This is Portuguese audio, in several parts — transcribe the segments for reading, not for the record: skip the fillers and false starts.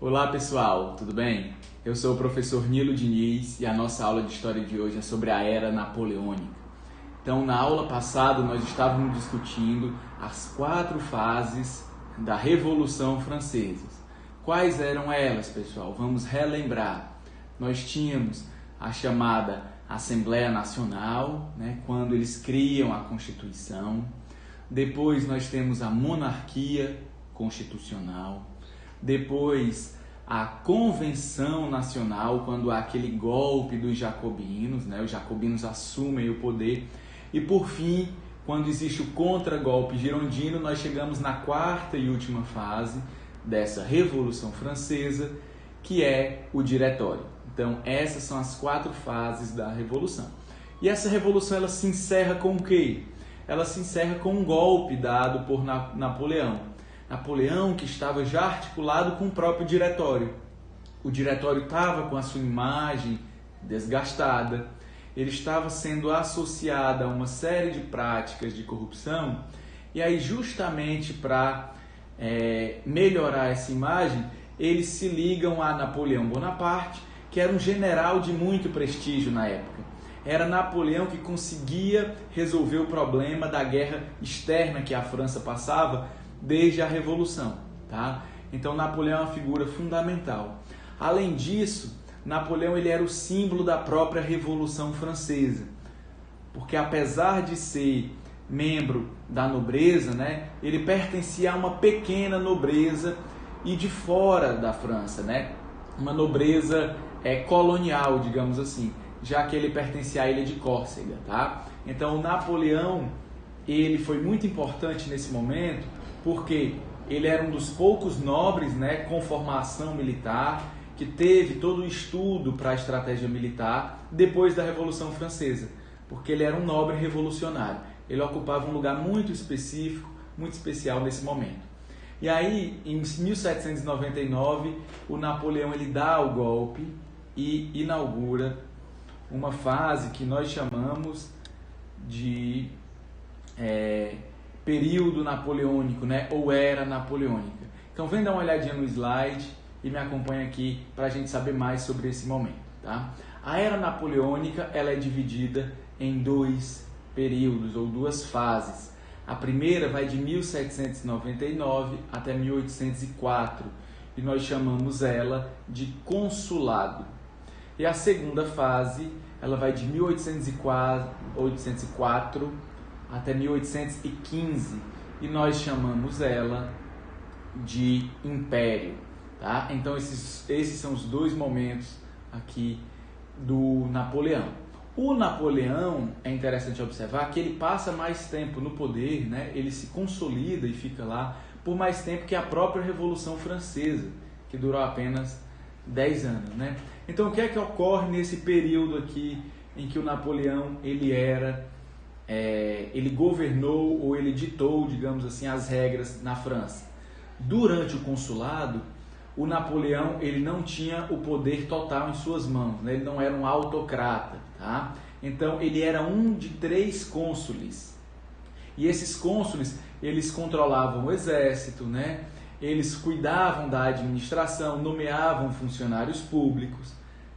Olá pessoal, tudo bem? Eu sou o professor Nilo Diniz e a nossa aula de história de hoje é sobre a Era Napoleônica. Então, na aula passada nós estávamos discutindo as 4 fases da Revolução Francesa. Quais eram elas, pessoal? Vamos relembrar. Nós tínhamos a chamada Assembleia Nacional, quando eles criam a Constituição. Depois nós temos a monarquia constitucional. Depois, a Convenção Nacional, quando há aquele golpe dos jacobinos, os jacobinos assumem o poder. E, por fim, quando existe o contragolpe girondino, nós chegamos na 4ª e última fase dessa Revolução Francesa, que é o Diretório. Então, essas são as 4 fases da Revolução. E essa Revolução ela se encerra com o quê? Ela se encerra com um golpe dado por Napoleão. Napoleão, que estava já articulado com o próprio Diretório. O Diretório estava com a sua imagem desgastada, ele estava sendo associado a uma série de práticas de corrupção, e aí justamente para melhorar essa imagem, eles se ligam a Napoleão Bonaparte, que era um general de muito prestígio na época. Era Napoleão que conseguia resolver o problema da guerra externa que a França passava desde a Revolução, tá? Então Napoleão é uma figura fundamental. Além disso, Napoleão ele era o símbolo da própria Revolução Francesa, porque apesar de ser membro da nobreza, ele pertencia a uma pequena nobreza e de fora da França, uma nobreza colonial, digamos assim, já que ele pertencia à ilha de Córcega, tá? Então Napoleão ele foi muito importante nesse momento, porque ele era um dos poucos nobres com formação militar, que teve todo o estudo para a estratégia militar depois da Revolução Francesa, porque ele era um nobre revolucionário. Ele ocupava um lugar muito específico, muito especial nesse momento. E aí, em 1799, o Napoleão ele dá o golpe e inaugura uma fase que nós chamamos de período napoleônico, ou era napoleônica. Então vem dar uma olhadinha no slide e me acompanha aqui para a gente saber mais sobre esse momento, tá? A era napoleônica ela é dividida em 2 períodos ou 2 fases. A primeira vai de 1799 até 1804 e nós chamamos ela de consulado. E a segunda fase ela vai de 1804 até 1815 e nós chamamos ela de Império, tá? Então esses são os 2 momentos aqui do Napoleão. O Napoleão, é interessante observar que ele passa mais tempo no poder, ele se consolida e fica lá por mais tempo que a própria Revolução Francesa, que durou apenas 10 anos, Então o que é que ocorre nesse período aqui em que o Napoleão ele governou ou ele ditou, digamos assim, as regras na França? Durante o consulado, o Napoleão ele não tinha o poder total em suas mãos, ele não era um autocrata, tá? Então ele era um de 3 cônsules, e esses cônsules eles controlavam o exército, eles cuidavam da administração, nomeavam funcionários públicos,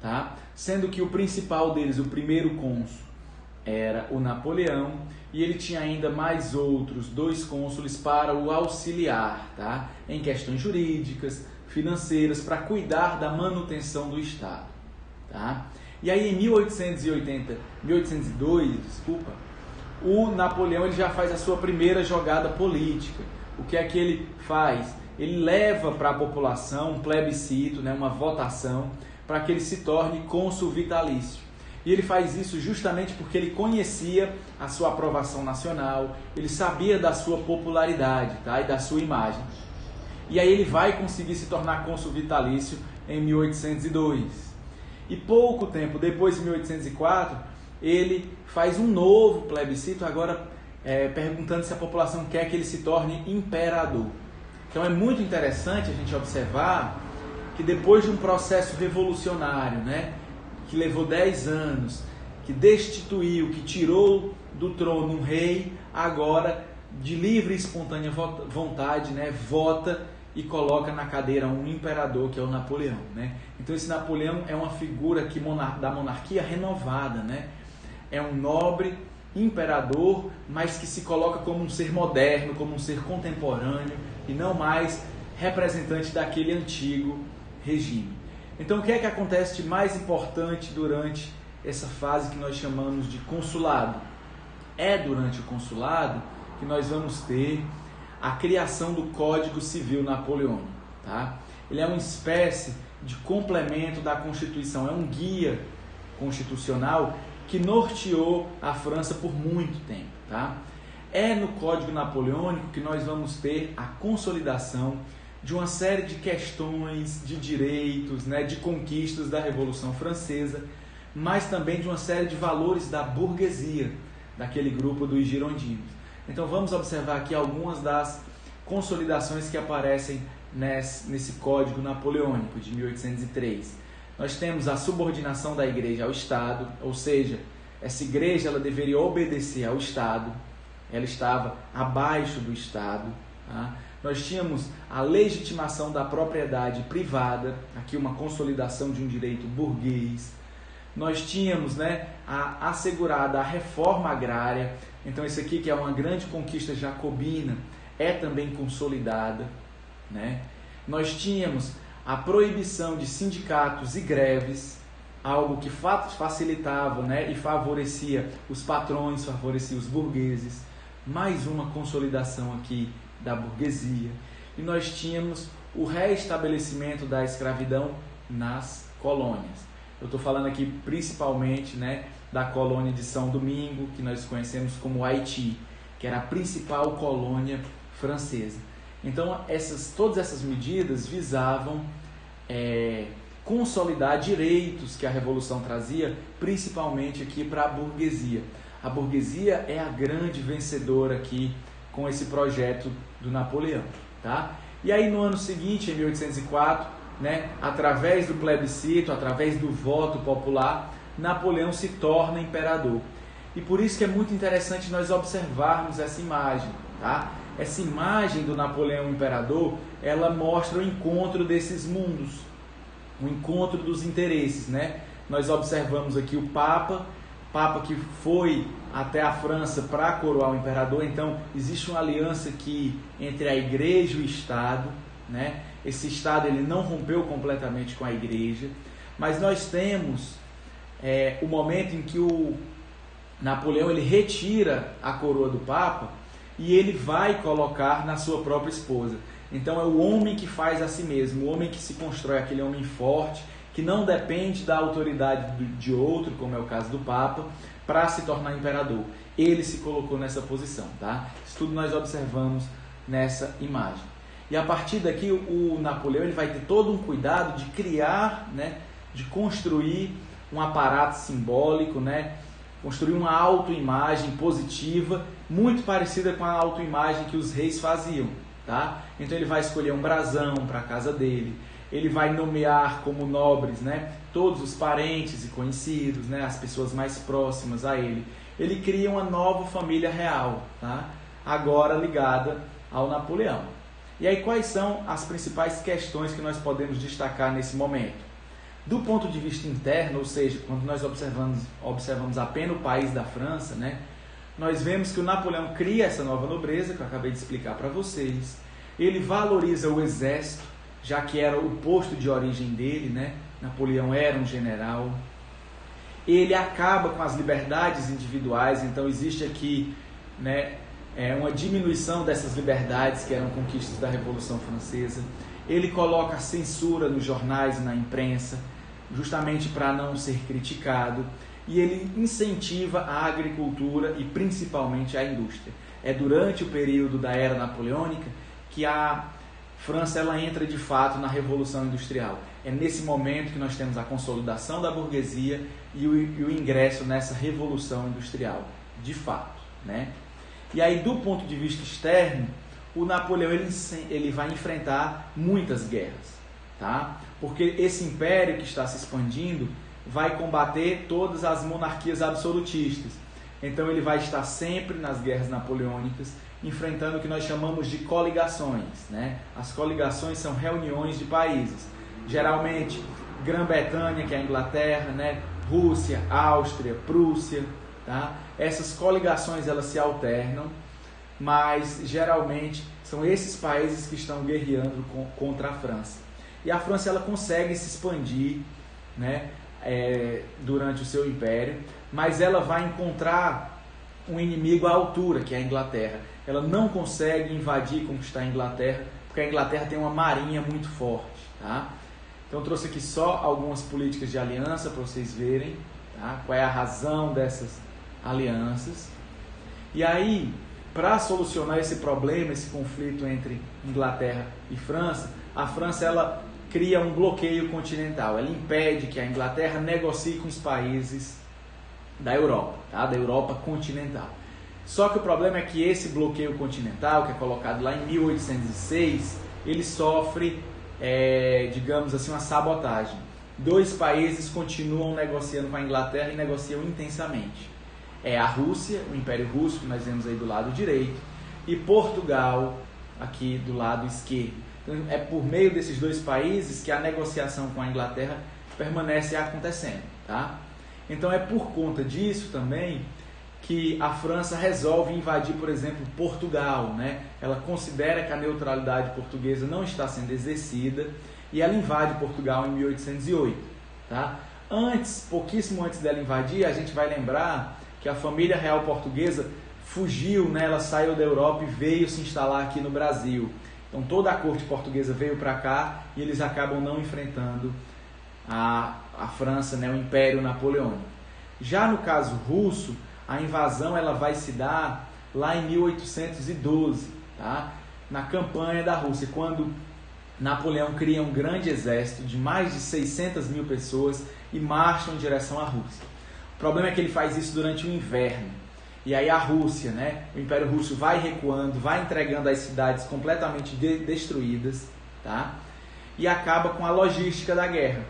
tá? Sendo que o principal deles, o primeiro cônsul, era o Napoleão, e ele tinha ainda mais outros 2 cônsules para o auxiliar, tá? Em questões jurídicas, financeiras, para cuidar da manutenção do Estado, tá? E aí em 1802, o Napoleão ele já faz a sua primeira jogada política. O que é que ele faz? Ele leva para a população um plebiscito, uma votação, para que ele se torne cônsul vitalício. E ele faz isso justamente porque ele conhecia a sua aprovação nacional, ele sabia da sua popularidade, tá? E da sua imagem. E aí ele vai conseguir se tornar cônsul vitalício em 1802. E pouco tempo depois, em 1804, ele faz um novo plebiscito, agora perguntando se a população quer que ele se torne imperador. Então é muito interessante a gente observar que depois de um processo revolucionário, que levou 10 anos, que destituiu, que tirou do trono um rei, agora de livre e espontânea vontade, vota e coloca na cadeira um imperador, que é o Napoleão, né? Então esse Napoleão é uma figura da monarquia renovada, né? É um nobre imperador, mas que se coloca como um ser moderno, como um ser contemporâneo e não mais representante daquele antigo regime. Então o que é que acontece de mais importante durante essa fase que nós chamamos de consulado? É durante o consulado que nós vamos ter a criação do Código Civil Napoleônico, tá? Ele é uma espécie de complemento da Constituição, é um guia constitucional que norteou a França por muito tempo, tá? É no Código Napoleônico que nós vamos ter a consolidação de uma série de questões, de direitos, né, de conquistas da Revolução Francesa, mas também de uma série de valores da burguesia, daquele grupo dos girondinos. Então vamos observar aqui algumas das consolidações que aparecem nesse Código Napoleônico de 1803. Nós temos a subordinação da igreja ao Estado, ou seja, essa igreja ela deveria obedecer ao Estado, ela estava abaixo do Estado. Tá? Nós tínhamos a legitimação da propriedade privada, aqui uma consolidação de um direito burguês. Nós tínhamos, né, a assegurada a reforma agrária, então isso aqui que é uma grande conquista jacobina, é também consolidada, né? Nós tínhamos a proibição de sindicatos e greves, algo que facilitava, né, e favorecia os patrões, favorecia os burgueses, mais uma consolidação aqui da burguesia. E nós tínhamos o reestabelecimento da escravidão nas colônias. Eu estou falando aqui principalmente, né, da colônia de São Domingo, que nós conhecemos como Haiti, que era a principal colônia francesa. Então, todas essas medidas visavam consolidar direitos que a Revolução trazia, principalmente aqui para a burguesia. A burguesia é a grande vencedora aqui com esse projeto do Napoleão, tá? E aí no ano seguinte, em 1804, né, através do plebiscito, através do voto popular, Napoleão se torna imperador. E por isso que é muito interessante nós observarmos essa imagem, tá? Essa imagem do Napoleão imperador, ela mostra o encontro desses mundos, o encontro dos interesses, né? Nós observamos aqui o Papa que foi até a França para coroar o imperador. Então existe uma aliança aqui entre a igreja e o Estado, né? Esse Estado ele não rompeu completamente com a igreja, mas nós temos o momento em que o Napoleão ele retira a coroa do Papa e ele vai colocar na sua própria esposa. Então é o homem que faz a si mesmo, o homem que se constrói, aquele homem forte, que não depende da autoridade de outro, como é o caso do Papa, para se tornar imperador. Ele se colocou nessa posição, tá? Isso tudo nós observamos nessa imagem. E a partir daqui o Napoleão ele vai ter todo um cuidado de criar, né, de construir um aparato simbólico, né, construir uma autoimagem positiva, muito parecida com a autoimagem que os reis faziam, tá? Então ele vai escolher um brasão para a casa dele, ele vai nomear como nobres, né, todos os parentes e conhecidos, né, as pessoas mais próximas a ele. Ele cria uma nova família real, tá? Agora ligada ao Napoleão. E aí quais são as principais questões que nós podemos destacar nesse momento? Do ponto de vista interno, ou seja, quando nós observamos apenas o país da França, né, nós vemos que o Napoleão cria essa nova nobreza, que eu acabei de explicar para vocês. Ele valoriza o exército, já que era o posto de origem dele, né? Napoleão era um general. Ele acaba com as liberdades individuais, então existe aqui, né, uma diminuição dessas liberdades que eram conquistas da Revolução Francesa. Ele coloca a censura nos jornais e na imprensa, justamente para não ser criticado. E ele incentiva a agricultura e principalmente a indústria. É durante o período da Era Napoleônica que a França ela entra de fato na Revolução Industrial. É nesse momento que nós temos a consolidação da burguesia e o ingresso nessa Revolução Industrial, de fato, né? E aí, do ponto de vista externo, o Napoleão ele vai enfrentar muitas guerras, tá? Porque esse império que está se expandindo vai combater todas as monarquias absolutistas. Então ele vai estar sempre nas guerras napoleônicas enfrentando o que nós chamamos de coligações, né? As coligações são reuniões de países, geralmente Grã-Bretanha, que é a Inglaterra, né? Rússia, Áustria, Prússia, tá? Essas coligações elas se alternam, mas geralmente são esses países que estão guerreando contra a França. E a França ela consegue se expandir, né? Durante o seu império, mas ela vai encontrar um inimigo à altura, que é a Inglaterra. Ela não consegue invadir e conquistar a Inglaterra, porque a Inglaterra tem uma marinha muito forte, tá? Então eu trouxe aqui só algumas políticas de aliança para vocês verem, tá? Qual é a razão dessas alianças. E aí, para solucionar esse problema, esse conflito entre Inglaterra e França, a França ela cria um bloqueio continental. Ela impede que a Inglaterra negocie com os países da Europa, tá? Da Europa continental. Só que o problema é que esse bloqueio continental, que é colocado lá em 1806, ele sofre, digamos assim, uma sabotagem. Dois países continuam negociando com a Inglaterra e negociam intensamente. É a Rússia, o Império Russo, que nós vemos aí do lado direito, e Portugal, aqui do lado esquerdo. Então, é por meio desses dois países que a negociação com a Inglaterra permanece acontecendo, tá? Então é por conta disso também que a França resolve invadir, por exemplo, Portugal, né? Ela considera que a neutralidade portuguesa não está sendo exercida e ela invade Portugal em 1808, tá? Antes, pouquíssimo antes dela invadir, a gente vai lembrar que a família real portuguesa fugiu, né? Ela saiu da Europa e veio se instalar aqui no Brasil. Então toda a corte portuguesa veio para cá e eles acabam não enfrentando a França, né? O Império Napoleônico. Já no caso russo, a invasão ela vai se dar lá em 1812, tá? Na campanha da Rússia, quando Napoleão cria um grande exército de mais de 600 mil pessoas e marcham em direção à Rússia. O problema é que ele faz isso durante o inverno. E aí a Rússia, né, o Império Russo vai recuando, vai entregando as cidades completamente destruídas, tá? E acaba com a logística da guerra.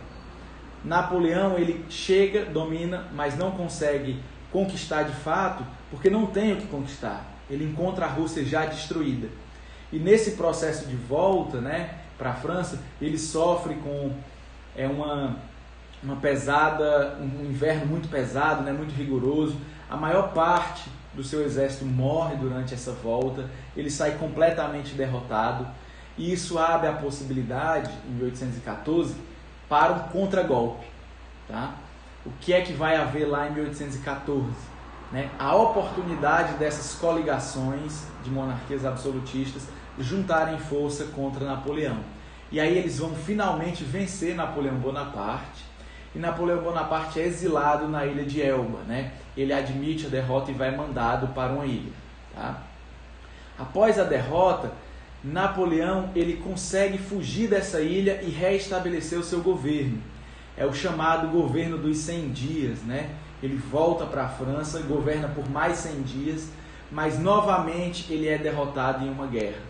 Napoleão, ele chega, domina, mas não consegue conquistar de fato, porque não tem o que conquistar. Ele encontra a Rússia já destruída. E nesse processo de volta, né, para a França, ele sofre com um inverno muito pesado, né, muito rigoroso. A maior parte do seu exército morre durante essa volta, ele sai completamente derrotado, e isso abre a possibilidade, em 1814, para um contragolpe, tá? O que é que vai haver lá em 1814? Né? A oportunidade dessas coligações de monarquias absolutistas juntarem força contra Napoleão. E aí eles vão finalmente vencer Napoleão Bonaparte, e Napoleão Bonaparte é exilado na ilha de Elba, né? Ele admite a derrota e vai mandado para uma ilha, tá? Após a derrota, Napoleão ele consegue fugir dessa ilha e reestabelecer o seu governo. É o chamado governo dos 100 dias, né? Ele volta para a França, governa por mais 100 dias, mas novamente ele é derrotado em uma guerra,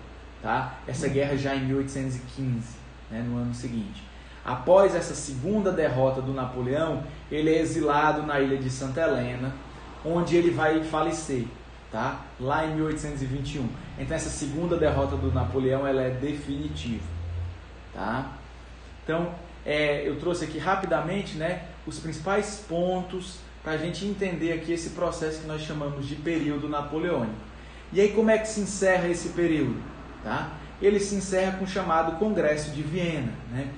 tá? Essa guerra já em 1815, né? No ano seguinte. Após essa segunda derrota do Napoleão, ele é exilado na ilha de Santa Helena, onde ele vai falecer, tá? Lá em 1821. Então essa segunda derrota do Napoleão ela é definitiva, tá? Então eu trouxe aqui rapidamente, né, os principais pontos para a gente entender aqui esse processo que nós chamamos de período napoleônico. E aí como é que se encerra esse período? Tá? Ele se encerra com o chamado Congresso de Viena, né?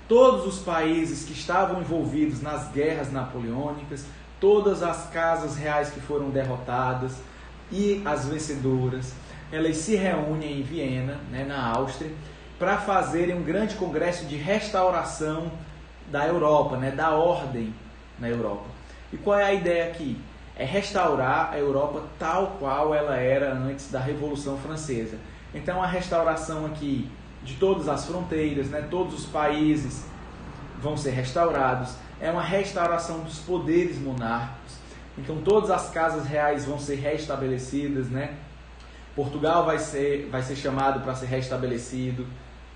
Todos os países que estavam envolvidos nas guerras napoleônicas, todas as casas reais que foram derrotadas e as vencedoras, elas se reúnem em Viena, né, na Áustria, para fazerem um grande congresso de restauração da Europa, né, da ordem na Europa. E qual é a ideia aqui? É restaurar a Europa tal qual ela era antes da Revolução Francesa. Então a restauração aqui de todas as fronteiras, né, todos os países vão ser restaurados. É uma restauração dos poderes monárquicos. Então todas as casas reais vão ser restabelecidas, né? Portugal vai ser chamado para ser restabelecido.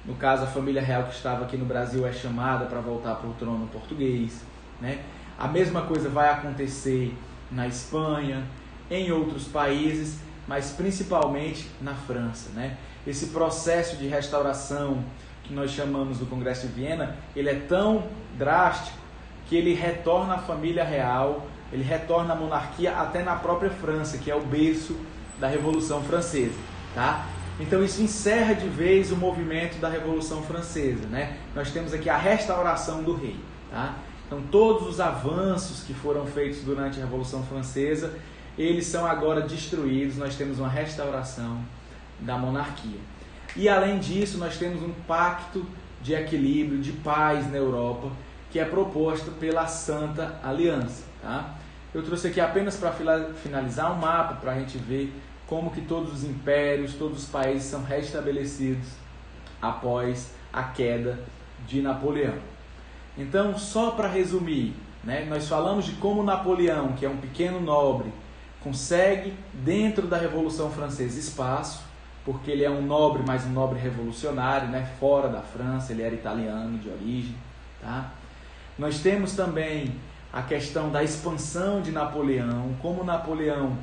No caso, a família real que estava aqui no Brasil é chamada para voltar para o trono português, né? A mesma coisa vai acontecer na Espanha, em outros países, mas principalmente na França, né? Esse processo de restauração que nós chamamos do Congresso de Viena, ele é tão drástico que ele retorna à família real, ele retorna à monarquia até na própria França, que é o berço da Revolução Francesa, tá? Então isso encerra de vez o movimento da Revolução Francesa, né? Nós temos aqui a restauração do rei, tá? Então todos os avanços que foram feitos durante a Revolução Francesa, eles são agora destruídos, nós temos uma restauração da monarquia. E além disso, nós temos um pacto de equilíbrio, de paz na Europa, que é proposto pela Santa Aliança, tá? Eu trouxe aqui apenas para finalizar um mapa para a gente ver como que todos os impérios, todos os países são restabelecidos após a queda de Napoleão. Então, só para resumir, né, nós falamos de como Napoleão, que é um pequeno nobre, consegue, dentro da Revolução Francesa, espaço, porque ele é um nobre, mas um nobre revolucionário, né, fora da França, ele era italiano de origem, tá? Nós temos também a questão da expansão de Napoleão, como Napoleão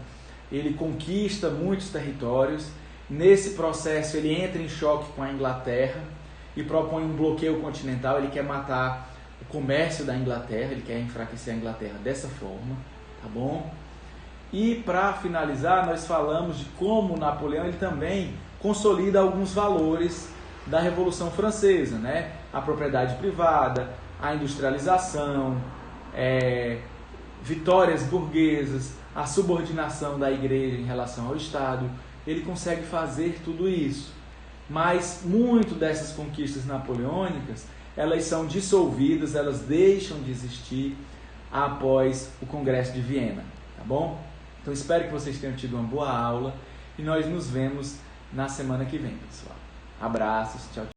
ele conquista muitos territórios. Nesse processo ele entra em choque com a Inglaterra e propõe um bloqueio continental. Ele quer matar o comércio da Inglaterra, ele quer enfraquecer a Inglaterra dessa forma, tá bom? E para finalizar, nós falamos de como Napoleão ele também consolida alguns valores da Revolução Francesa, né? A propriedade privada, a industrialização, vitórias burguesas, a subordinação da igreja em relação ao Estado. Ele consegue fazer tudo isso, mas muito dessas conquistas napoleônicas, elas são dissolvidas, elas deixam de existir após o Congresso de Viena, tá bom? Então espero que vocês tenham tido uma boa aula e nós nos vemos na semana que vem, pessoal. Abraços, tchau, tchau.